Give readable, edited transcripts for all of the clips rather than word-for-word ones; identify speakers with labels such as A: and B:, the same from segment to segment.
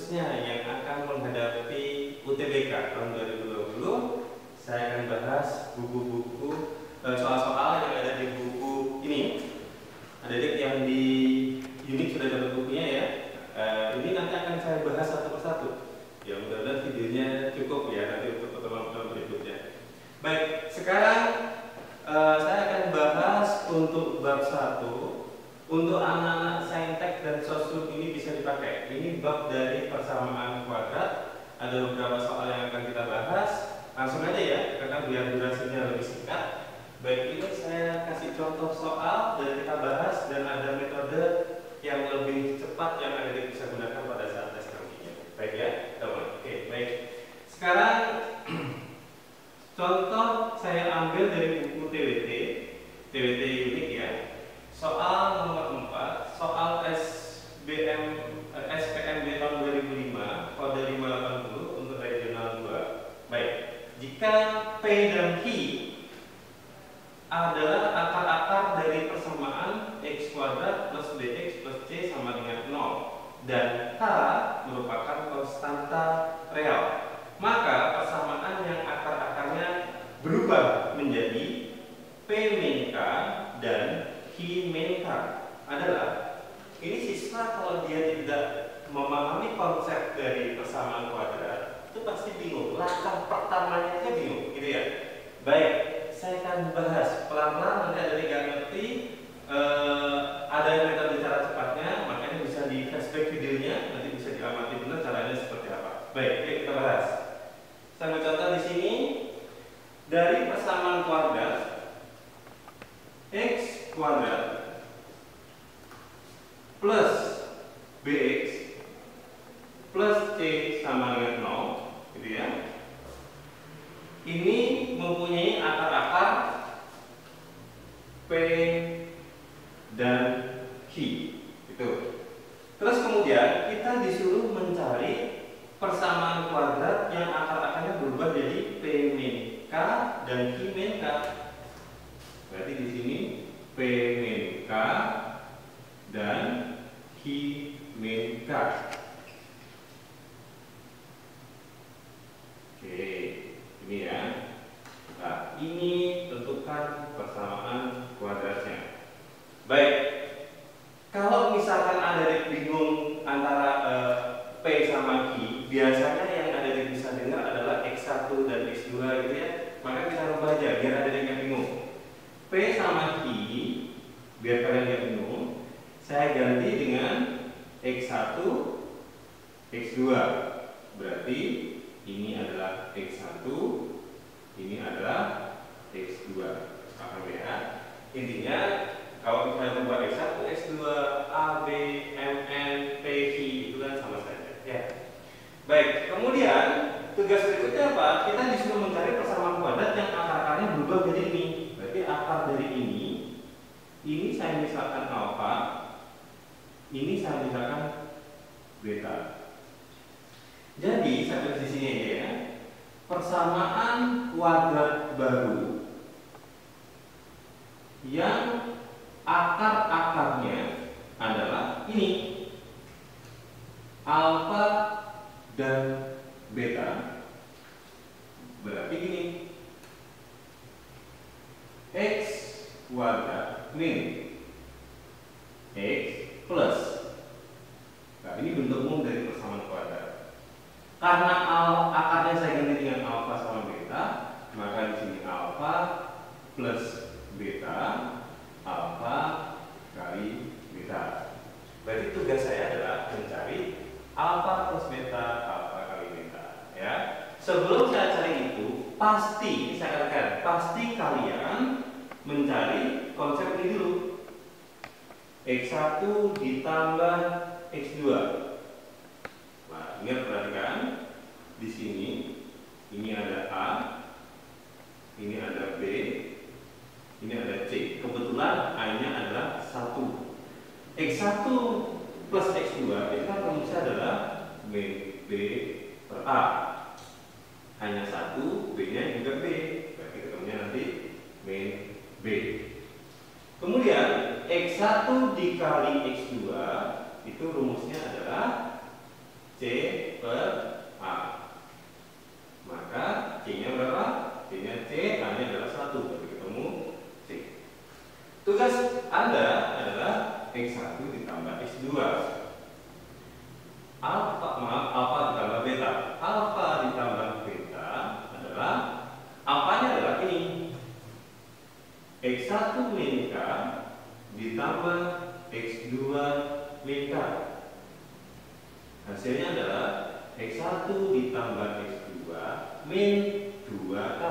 A: khususnya yang akan menghadapi UTBK tahun 2020, saya akan bahas buku-buku soal-soal yang ada di buku ini. Adik-adik yang di unit sudah dapat bukunya ya. Ini nanti akan saya bahas satu persatu. Ya mudah-mudahan videonya cukup ya nanti untuk pertemuan berikutnya. Baik, sekarang saya akan bahas untuk bab 1. Untuk anak-anak saintek dan sosum ini bisa dipakai. Ini bab dari persamaan kuadrat. Ada beberapa soal yang akan kita bahas. Langsung aja ya, karena biar durasinya lebih singkat. Baik, ini saya kasih contoh soal dan kita bahas, dan ada metode yang lebih cepat yang ada bisa gunakan pada saat tes nantinya. Baik ya, kita mulai. Oke, baik. Sekarang contoh saya ambil dari buku TWT unik ya. Soal nomor 4, soal SPMB tahun 2005, kode 580 untuk regional 2. Baik, jika P dan Q adalah akar-akar dari persamaan x kuadrat plus bx plus c sama dengan 0 dan K merupakan konstanta real, maka persamaan yang akar-akarnya berubah menjadi P min K dan Q min K adalah, ini siswa kalau dia tidak memahami konsep dari persamaan kuadrat itu pasti bingung, langkah pertamanya aja bingung gitu ya. Baik, saya akan bahas pelan-pelan, nanti ada yang ngerti ada metode cara cepatnya, makanya bisa di flashback videonya, nanti bisa diamati benar caranya seperti apa. Baik, yuk kita bahas. Saya ambil contoh di sini dari persamaan kuadrat x kuadrat plus bx plus c sama dengan 0 gitu ya. Ini mempunyai akar-akar P dan Q gitu. Terus kemudian kita disuruh mencari persamaan kuadrat yang akar-akarnya berubah jadi P min K dan Q min K. Berarti di sini P min K dan Q min K. Oke, ini ya. Nah, ini tentukan persamaan kuadratnya. Baik, kalau misalkan ada yang bingung antara P sama Q, biasanya yang ada yang bisa dengar adalah X1 dan X2 gitu ya. Maka kita rubah aja biar ada yang bingung. P sama Q, biar kalian gak bingung, saya ganti dengan X1, X2. Berarti ini adalah X1, ini adalah X2. Paham ya? Intinya kalau kita rubah X1, X2, A, B, M, N, P, Q itu kan sama saja ya. Baik, kemudian tugas berikutnya apa? Kita disuruh mencari persamaan kuadrat yang akar-akarnya berubah menjadi ini. Berarti akar dari ini saya misalkan alfa, ini saya misalkan beta. Jadi saya tulis di sini aja ya. Persamaan kuadrat baru yang akar-akarnya adalah ini, alfa dan beta. Berarti gini, x kuadrat min x plus. Nah, ini bentuk umum dari persamaan kuadrat. Karena akarnya saya ganti dengan alfa sama beta, maka di sini alfa plus beta, alfa kali beta. Berarti tugas saya adalah mencari alfa plus beta, alfa kali beta. Ya. Sebelum saya cari itu, pasti saya katakan, pasti kalian mencari konsep ini dulu. X1 ditambah X2. Nah, ingat perhatikan di sini ini ada A, ini ada B, ini ada C. Kebetulan A-nya adalah 1. X1 plus X2 itu kan rumusnya adalah B per A. Hanya 1, B-nya juga B. Berarti ketemunya nanti min B. Kemudian X1 dikali X2 itu rumusnya adalah C adalah X1 ditambah X2 min 2K.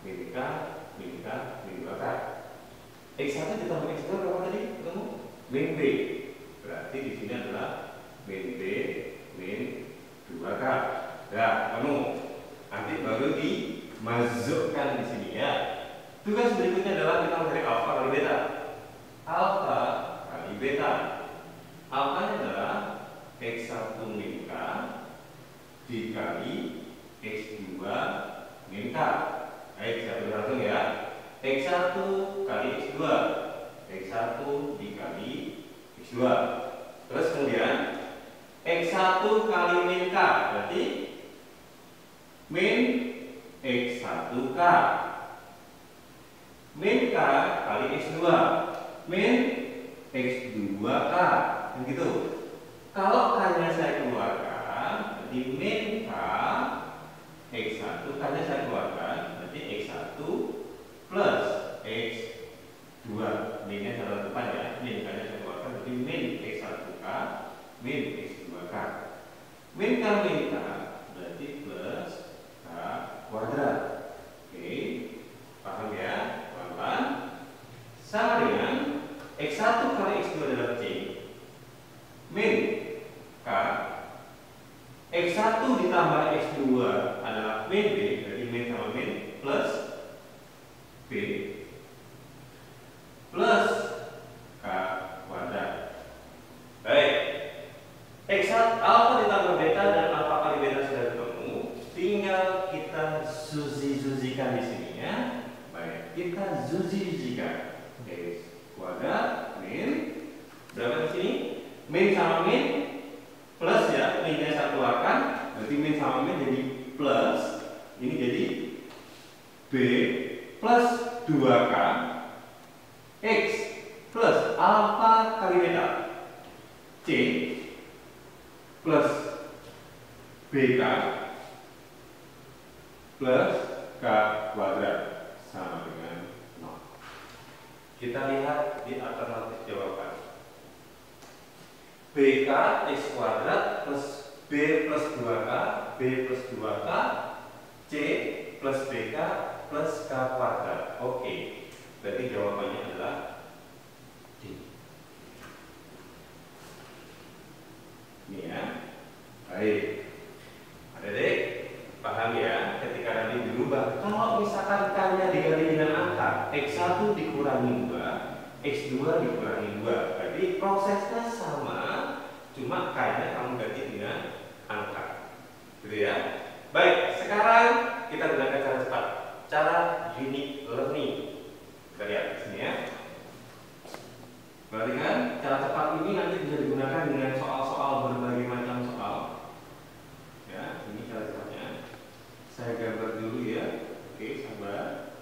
A: Min K, min K, min 2K. X1 ditambah X2 berapa tadi? Ketemu? Min B. Berarti di sini adalah min B min 2K. Ya, kamu nanti baru dimasukkan di sini ya. Tugas berikutnya adalah kita mencari alfa kali beta. Alfa kali beta. Alfanya adalah X1 min K dikali X2 min K. Baik, saya langsung ya. X1 kali X2. X1 dikali X2. Terus kemudian X1 kali min K berarti min X1K. Min K kali X2 min X2K. Begitu. Kalau K-nya saya keluarkan berarti min K. X1 K-nya saya keluarkan berarti X1 plus X2. Min-nya saya depan ya. Min K-nya saya keluarkan berarti min X1K min X2K. Min K berarti plus K kuadrat. Oke, paham ya teman-teman? Sama dengan X1 kali X2 adalah C min K. X1 ditambah X2 adalah min B. Berarti min sama min plus B plus K kuadrat. Baik, X1 alfa ditambah beta dan alfa kali beta sudah ketemu. Tinggal kita zuzi-zuzikan di sini ya. Baik, kita zuzi-zuzikan. X kuadrat min berapa di sini? Min sama min plus ya. Minnya saya keluarkan, berarti min sama min jadi plus. Ini jadi B plus 2K X plus alfa kali beta C plus BK plus K kuadrat sama dengan 0. Kita lihat di alternatif jawaban. BK X kuadrat plus B plus 2K, B plus 2K, C plus BK plus K kuadrat. Oke, berarti jawabannya adalah D. Ini ya. Baik, adik-adik paham ya ketika nanti dirubah. Kalau misalkan K-nya diganti dengan angka X1 dikurangi 2, X2 dikurangi 2, berarti prosesnya sama, cuma K-nya kamu ganti dengan angka, gitu ya. Baik, sekarang kita gunakan cara cepat, cara unique learning. Kita lihat di sini ya. Perhatikan, cara cepat ini nanti bisa digunakan dengan soal-soal berbagai macam soal. Ya, ini cara cepatnya. Saya gambar dulu ya. Oke, sabar.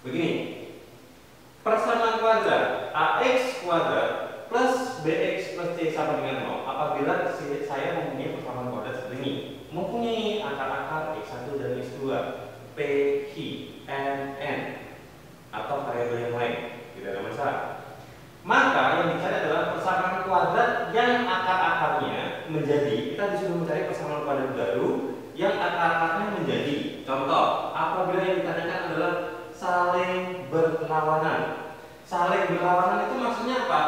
A: Begini. Persamaan kuadrat AX kuadrat plus BX plus C sama dengan 0 apabila saya mempunyai persamaan kuadrat seperti ini. Mempunyai akar-akar X1 dan X2, P, Q, N, N atau variabel yang lain. Tidak ada masalah. Maka yang dicari adalah persamaan kuadrat yang akar-akarnya menjadi, kita disuruh mencari persamaan kuadrat baru yang akar-akarnya menjadi. Contoh, apabila yang ditanyakan adalah saling berlawanan. Saling berlawanan itu maksudnya apa?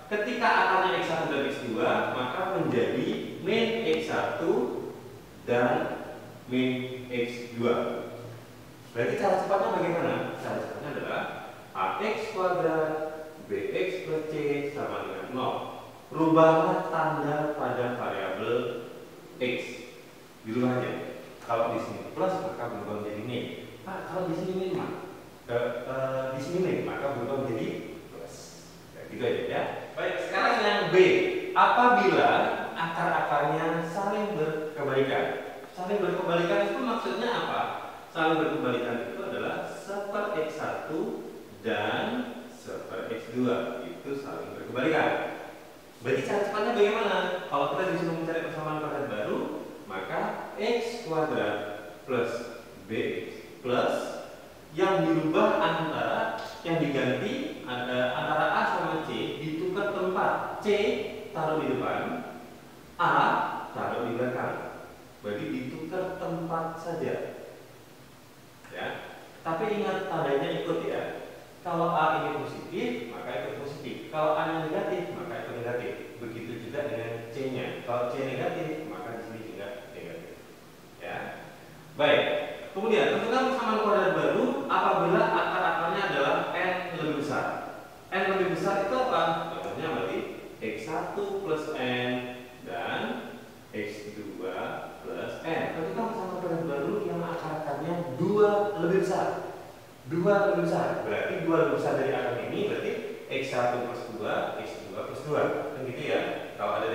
A: Ketika akarnya X1 dan X2, maka menjadi min X1 dan min X2. Berarti cara cepatnya bagaimana? Cara cepatnya adalah AX kuadrat BX plus C sama dengan 0. Rubahlah tanda pada variabel X. Dirubah aja. Kalau di sini plus maka berubah menjadi min. Pak, kalau di sini min di sini min maka berubah menjadi plus. Ya, gitu aja ya. Baik, sekarang yang B. Apabila akar-akarnya saling berkebalikan. Saling berkebalikan itu maksudnya apa? Saling berkebalikan itu adalah seper X1 dan seper X2 itu saling berkebalikan. Berarti cara cepatnya bagaimana? Kalau kita disuruh mencari persamaan kuadrat baru, maka X kuadrat plus BX plus yang dirubah antara yang diganti ada antara A sama C ditukar tempat. C taruh di depan, A Tapi ingat tandanya ikut ya. Kalau A ini positif, maka ikut positif. Kalau A nya negatif, maka ikut negatif. Begitu juga dengan C-nya. Kalau C negatif, maka di sini juga negatif. Ya. Baik. Kemudian tentukan persamaan kuadrat baru apabila akar-akarnya adalah n lebih besar. N lebih besar itu apa? Contohnya berarti x1 plus n dan x2 plus n. Tentukan persamaan kuadrat baru yang akar-akarnya 2 lebih besar. 2 lebih besar, berarti 2 lebih besar dari akar ini berarti x1 plus 2, x2 plus 2 kan gitu ya. Kalau ada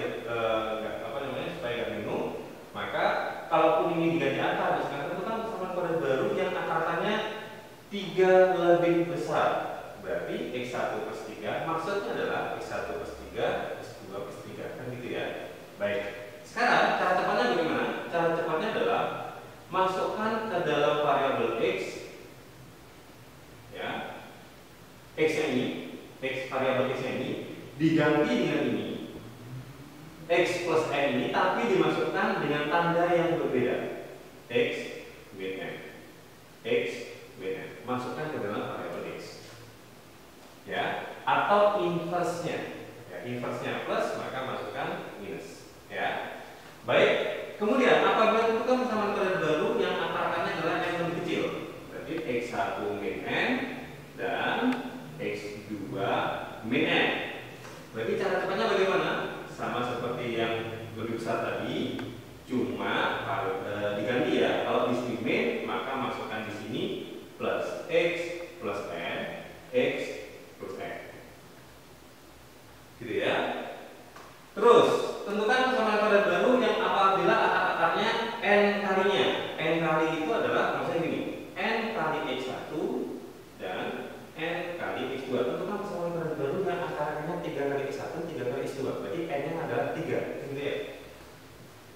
A: supaya nggak bingung, maka kalaupun ini diganti akar, misalkan tentukan persamaan kuadrat baru yang akarnya 3 lebih besar, berarti x1 plus 3 maksudnya adalah x1 plus 3, x2 plus 3 kan gitu ya. Baik, sekarang cara cepatnya bagaimana? Cara cepatnya adalah masukkan ke dalam variabel x, x yang ini, x variabel x yang ini diganti dengan ini x plus n ini, tapi dimasukkan dengan tanda yang berbeda, x with n, x with n, masukkan ke dalam variabel x, ya, atau inverse-nya, ya, inverse-nya plus maka masukkan minus, ya. Baik, kemudian apabila tentukan persamaan kuadrat baru yang akarnya adalah n lebih kecil, berarti x1 min n dan x2 min n. Berarti cara cepatnya bagaimana? Sama seperti yang lebih besar tadi, cuma diganti ya. Kalau di sini min, maka masukkan di sini plus x plus n, x plus n. Gitu ya. Terus tentukan persamaan kuadrat baru yang apabila akar-akarnya n kalinya. N kali itu adalah maksudnya gini, n kali x1 dan n kali x2. Tentukan persamaan kuadrat baru yang akarnya 3 kali x1, 3 kali x2. Berarti n-nya adalah 3, gitu ya.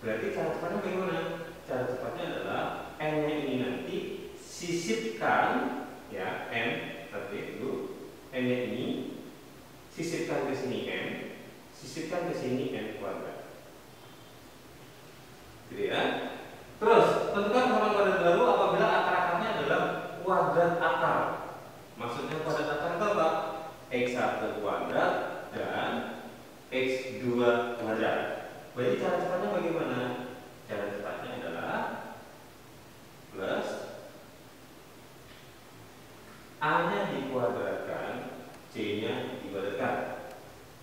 A: Berarti cara cepatnya bagaimana? Cara cepatnya adalah n-nya ini nanti sisipkan, ya, n tadi itu, n-nya ini sisipkan ke sini n, sisipkan ke sini n kuadrat. Gitu ya. Terus tentukan persamaan kuadrat baru apabila akar-akarnya adalah kuadrat akar. Maksudnya kuadrat akar itu apa? x1 kuadrat dan x2 kuadrat. Berarti cara cepatnya bagaimana? Cara cepatnya adalah plus a-nya dikuadratkan, c-nya dikuadratkan.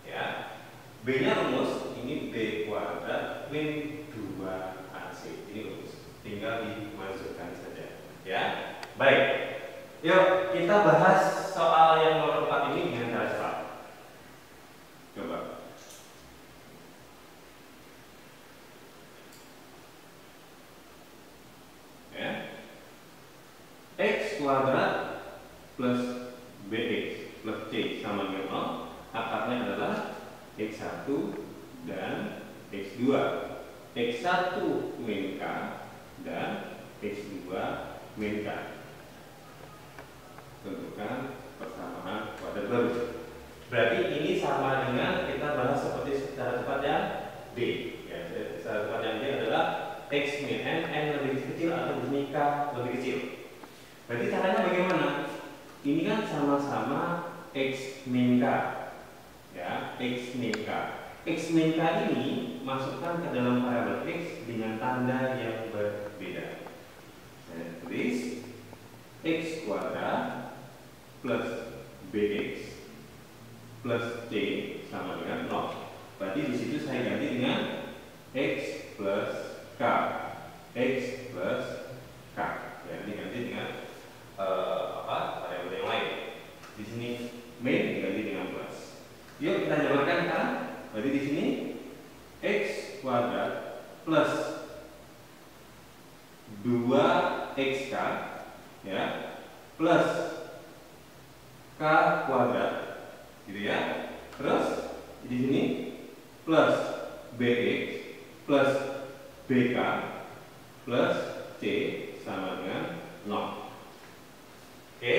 A: Ya. B-nya rumus ini b kuadrat min 2ac. Ini rumus. Tinggal dimasukkan saja. Ya. Baik. Yuk, kita bahas soal yang nomor 4 ini dengan cara cepat. Coba. Ya. X kuadrat plus bx plus c sama dengan 0. Akarnya adalah x1 dan x2. x1 min k dan x2 min k. Tentukan persamaan kuadrat baru. Berarti ini sama dengan kita bahas seperti secara cepat yang D. Ya, secara cepat yang D adalah x min n, n lebih kecil atau di k lebih kecil. Berarti caranya bagaimana? Ini kan sama-sama x min k. Ya, x min k. X min k ini masukkan ke dalam variabel x dengan tanda yang berbeda. Saya tulis x kuadrat plus bx plus c sama dengan 0. Berarti di situ saya ganti dengan x plus k, x plus k. Ya, ini ganti dengan variabel yang lain. Di sini min diganti dengan plus. Yuk kita jabarkan sekarang. Berarti di sini x kuadrat plus 2xk, ya, plus k kuadrat, gitu ya. Terus di sini plus bx plus bk plus c sama dengan 0. Oke,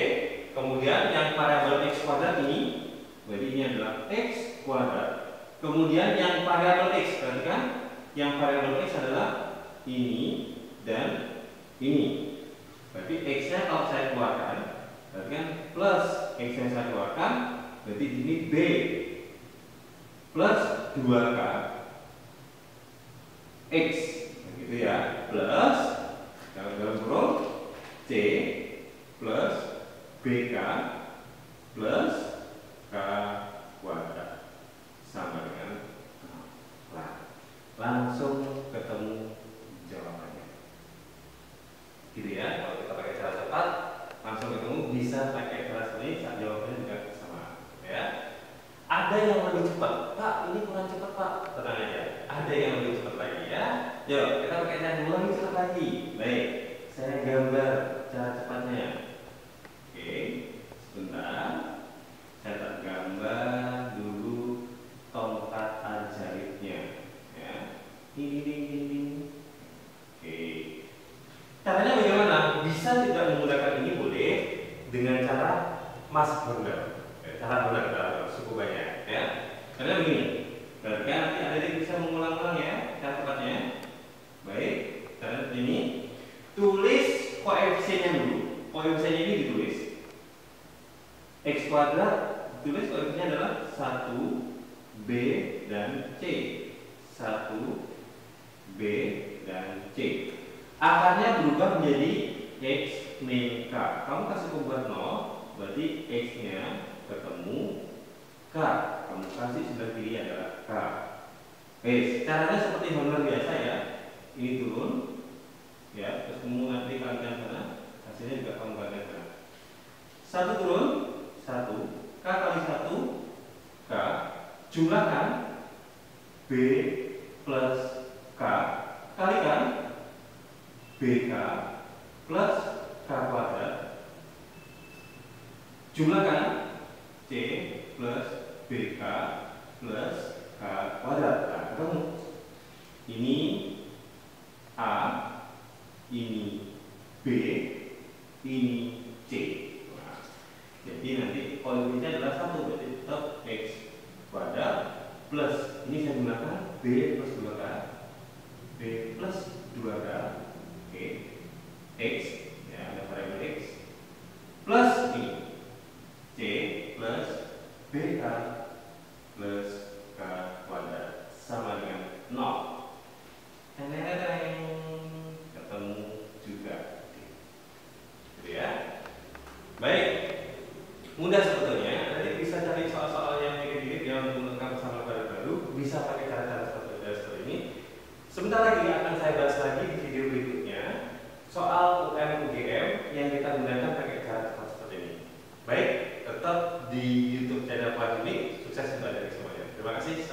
A: kemudian yang variabel x kuadrat ini, berarti ini adalah x kuadrat. Kemudian yang variabel x, perhatikan, yang variabel x adalah ini dan ini. Berarti X-nya kalau saya keluarkan, berarti kan plus X yang saya keluarkan, berarti ini B plus 2K X, gitu ya, plus dalam kurung C plus BK plus K kuadrat sama dengan 6. Langsung ketemu jawabannya. Gitu ya, kalau kita pakai cara cepat langsung ketemu, bisa pakai cara sini, jawabannya juga sama ya. Ada yang lebih cepat, Pak, ini kurang cepat Pak, tenang aja, ada yang lebih cepat lagi ya. Yuk, kita pakai cara yang lebih cepat lagi. Baik, saya gambar cara cepatnya. Oke, sebentar, saya tak gambar dulu tongkat ajaibnya ya. Ini. Oke, caranya bagaimana? Bisa tidak menggunakan ini boleh, dengan cara mas bundar, cara bundar suku banyak ya. Karena begini, berarti nanti adik bisa mengulang-ulang ya cara cepatnya. Baik, caranya ini tulis koefisiennya dulu. Koefisiennya ini ditulis X kuadrat, tulis koefisiennya adalah 1 B dan C, 1 B dan C. Akarnya berubah menjadi X min K. Kamu kasih pembuat 0, berarti X-nya ketemu K. Kamu kasih sebelah kiri adalah K. Oke, caranya seperti honor biasa ya. Ini turun, ya. Terus kamu nanti kalikan sana, hasilnya juga kamu kalikan sana. 1 turun, 1 K kali 1 K. Jumlahkan B plus K kalikan BK plus K kuadrat, jumlahkan C plus BK plus K kuadrat. Nah, ketemu. Ini A, ini B, ini C. Nah, jadi nanti koefisiennya adalah 1, berarti tetap X kuadrat plus, ini saya gunakan B plus 2K, B plus 2K. Oke, X ya, ada variabel X plus ini C plus BK plus K kuadrat sama dengan 0. Ketemu juga, gitu ya. Baik, mudah sebetulnya. Nanti bisa cari soal-soal yang mirip-mirip yang menggunakan sama baru, bisa pakai cara-cara seperti ini. Sebentar lagi akan saya bahas lagi di video berikutnya soal UM UGM yang kita gunakan pakai cara cepat seperti ini. Baik, tetap di YouTube channel Pak Juni. Sukses untuk adik semuanya. Terima kasih.